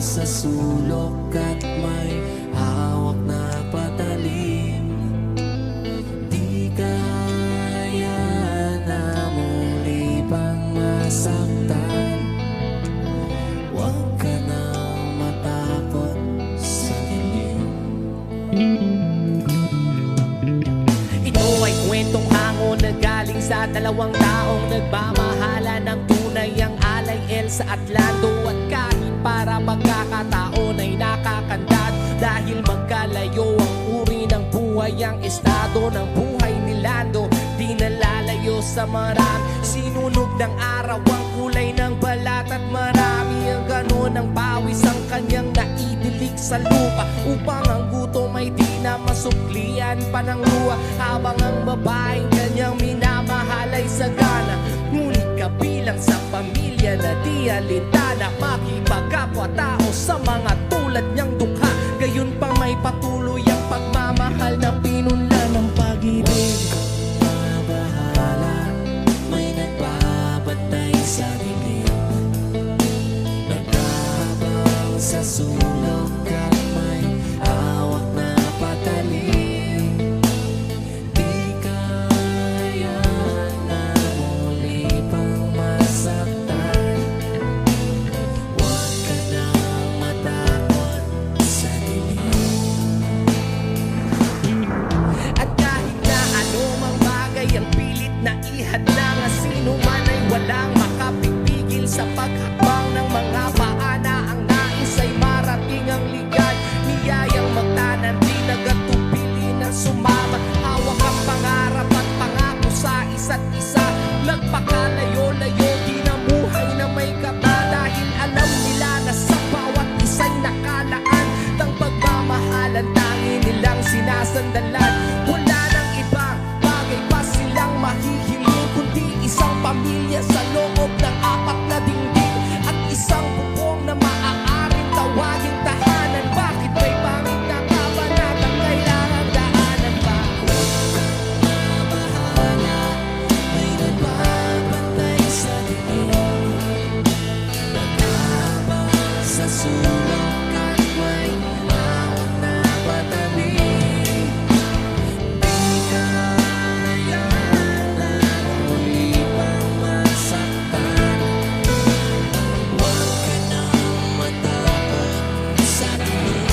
sa sulok at may hawak na patalim. Di kaya na muli pang masaktan. Huwag ka nang matakot sa dilim. Ito ay kwentong hango na galing sa dalawang taong nagmamahala ng tunay. Ang alay Elsa at Lando, at kahit para magkakataon ay nakakandad. Dahil magkalayo ang uri ng buhay, ang estado ng buhay ni Lando di nalalayo sa marami. Sinunog ng araw ang kulay ng balat, at marami ang ganon ang pawis ang kanyang naidilig sa lupa. Upang ang gutom ay di na masuklian pa ng luha, habang ang babaeng kanyang minamahal ay sagana. Ngunit kabilang sa pamilya na di alintana, makipagkapwa-tao sa mga tulad niyang dukha. Gayon pa may patuloy ang pagmamahal na pinunlan ng pag-ibig. Mabahala, may nagbabantay sa dilim. Nagkabang sa sulok at may hawak na patalim. Di kaya na muli pang masaktan. Huwag ka nang matakot sa dilim. At kahit na anumang bagay ang pilit na ihadlang, sino man ay walang makapipigil sa paghakbang ng mga paana. Ang nais ay marating ang ligan, niyayang magtanan, di nagatupili ng sumama. Hawak ang pangarap at pangako sa isa't isa. Nagpakalayo-layo din ang buhay na may kaba, dahil alam nila na sa bawat isa'y nakalaan ng pagmamahalan tangi nilang sinasandalan. Wala nang ibang bagay pa silang mahihiling, kundi isang pamilya sa loob ng apat na dingding, at isang bubong na maaaring tawaging tahanan. Bakit may pangit na kabanatang kailangan daanan pa? Mabahala, may nagbabantay sa dilim. Nagkabang sa sulok at may hawak na patalim. Di kaya na muli pang masaktan. Huwag ka nang matakot sa dilim.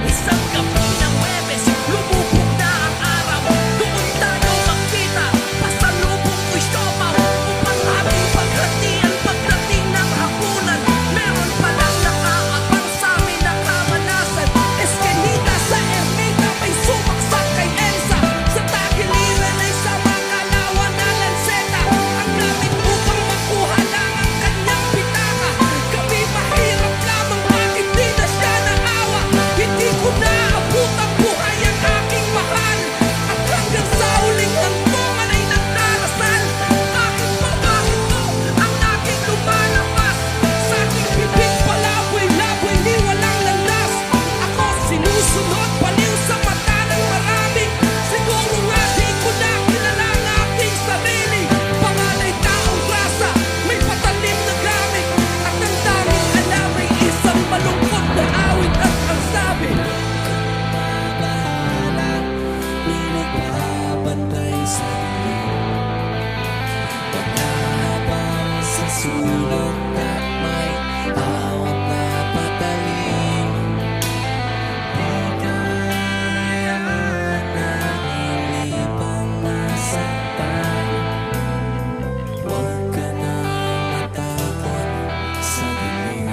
Isang gabi ng Huwebes, lumubog na ang araw. Doon tayo magkita, pasalubong ko'y siopaw. Upang aming paghatian pagdating ng hapunan. Meron palang nakaabang sa amin na kamanasan. Eskenita sa ermita, may sumaksak kay Elsa. Sa tagiliran ay sa makalawan na lanseta. Ang gamit upang makuha lang ang kanyang pitaka. Kami mahirap lamang, bakit di na siya naawa? Hindi ko naabot ang buhay ang aking mahal, at hanggang sa huling hantungan ay nagdarasal. Bakit ba ito ang aking lumalabas? Sa aking bibig palaboy-laboy ni walang landas. Ako sinusunod baliw sa mata ng marami. Siguro nga di ko na kilala ang aking sarili. Pangalay taong grasa, may patalim na gamit, at ang daming alam ay isang malungkot na awit. At ang sabi, Mabahala, may nagbabantay sa dilim. Nagkabang sa sulok at may hawak na patalim. Di kaya na muli pang masaktan. Huwag ka nang matakot sa dilim.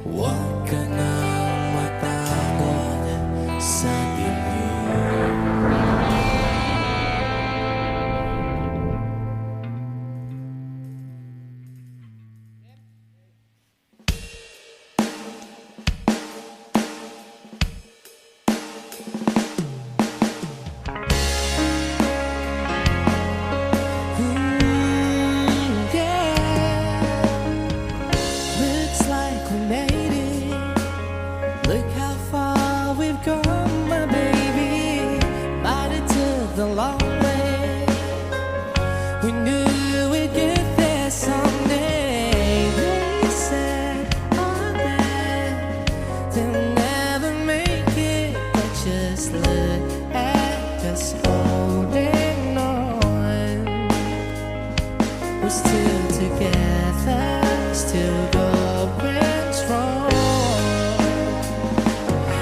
Huwag ka nang matakot sa dilim. looks like we made it. Look how far we've come, my baby. But it took the long way. We knew we'd get we're still together, still going strong.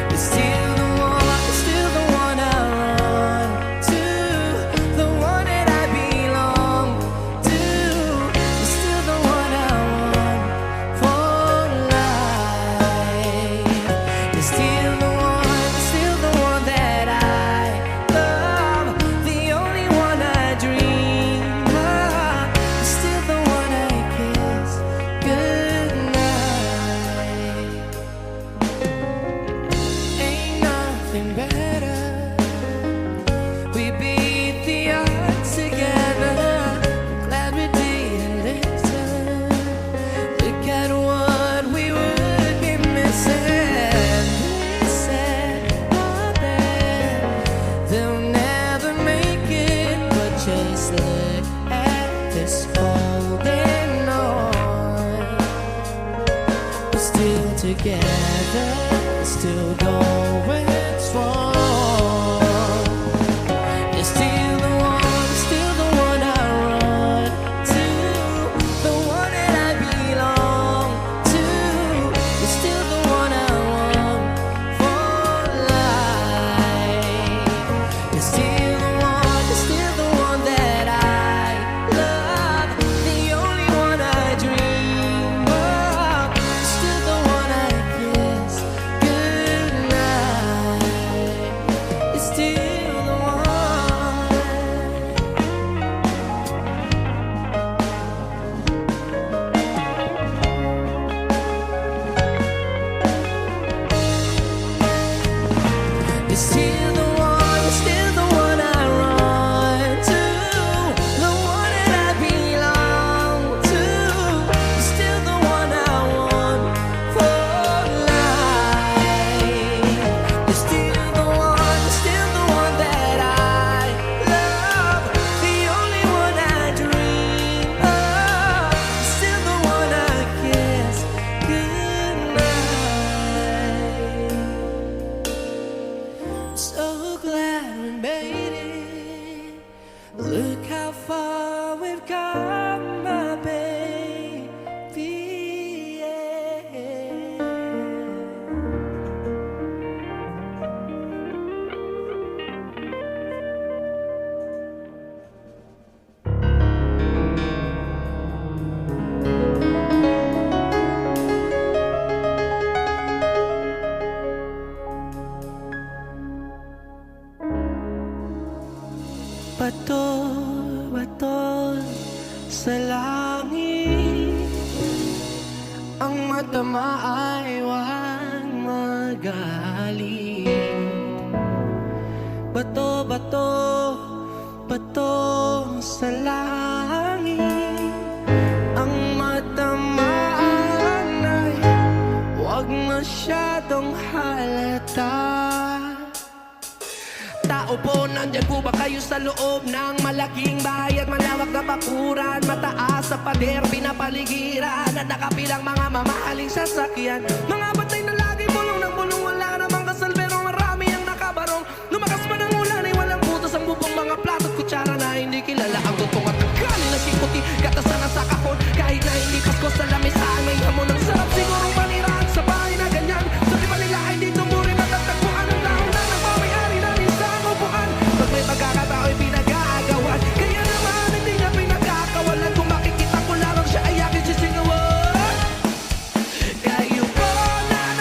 It's still the one, it's still the one I run to, the one that I belong to. It's still the one I want for life. It's still the one, it's still the one that I love, the only one I dream of. It's still the one I kiss goodnight. Ain't nothing better. We beat the odds together. Glad we didn't listen. Look at what we would be missing. They said, oh, they'll never make it, but just look at this holding on. We're still together, still going strong. It's still the one, still the one I run to, the one that I belong to. It's still the one I want for life. It's still the one, it's still the one that I love, the only one I dream of. It's still the one I kiss goodnight. It's still the one. It's still the one, it's still the one I run to, the one that I belong to. It's still the one I want for life. It's still the one, it's still the one that I love, the only one I dream of. It's still the one I kiss goodnight. So glad we made it. Look how far we've come, my baby. Yeah. Bato, bato sa langit, ang matama ay huwag magalit. Bato, bato, bato sa langit, ang matamaan ay huwag masyadong halata. Tao po, nandyan po ba kayo sa loob ng malaking bahay at malawak na bakuran? Mataas sa pader, pinapaligiran at nakapilang mga mamahaling sasakyan. Mga batay na lagi bulong ng bulong, wala namang kasal pero marami ang nakabarong. Lumakas pa ng ulan ay walang butas ang bubong, mga plato at kutsara na hindi kilala. Ang tutong at ang kanin na siputi, gatasan na sa kahon. Kahit na hindi pasko sa lamisaan, may hamon ang sarap sigurong manirahan sa bahay na ganyan. Sa di ba nila ay di tumurin at tatagpuan ang lahon na nagmamayari na minsan upuan. Pag may pagkakatao'y pinag-aagawan, kaya naman hindi niya pinagkakawalan. Kung makikita ko lamang siya ay aking sisingawan. Kayo po na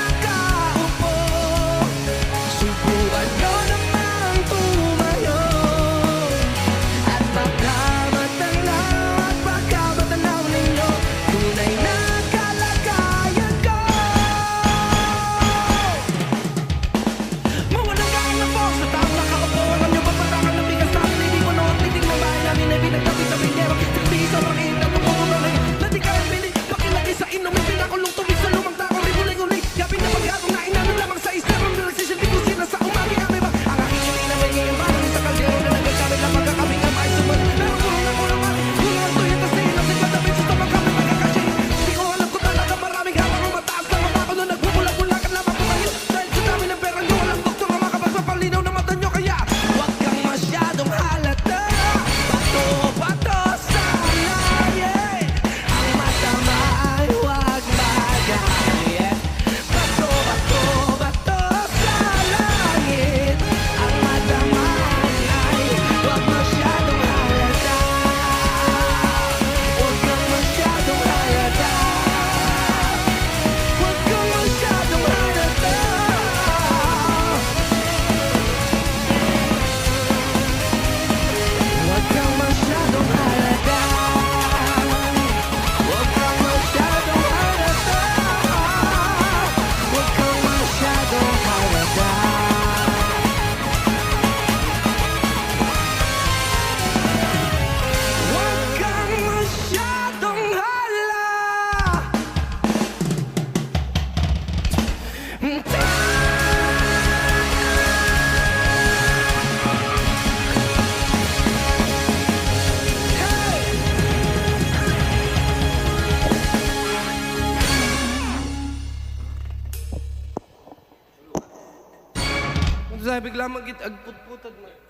Sabi bigla magit agput-putad mo.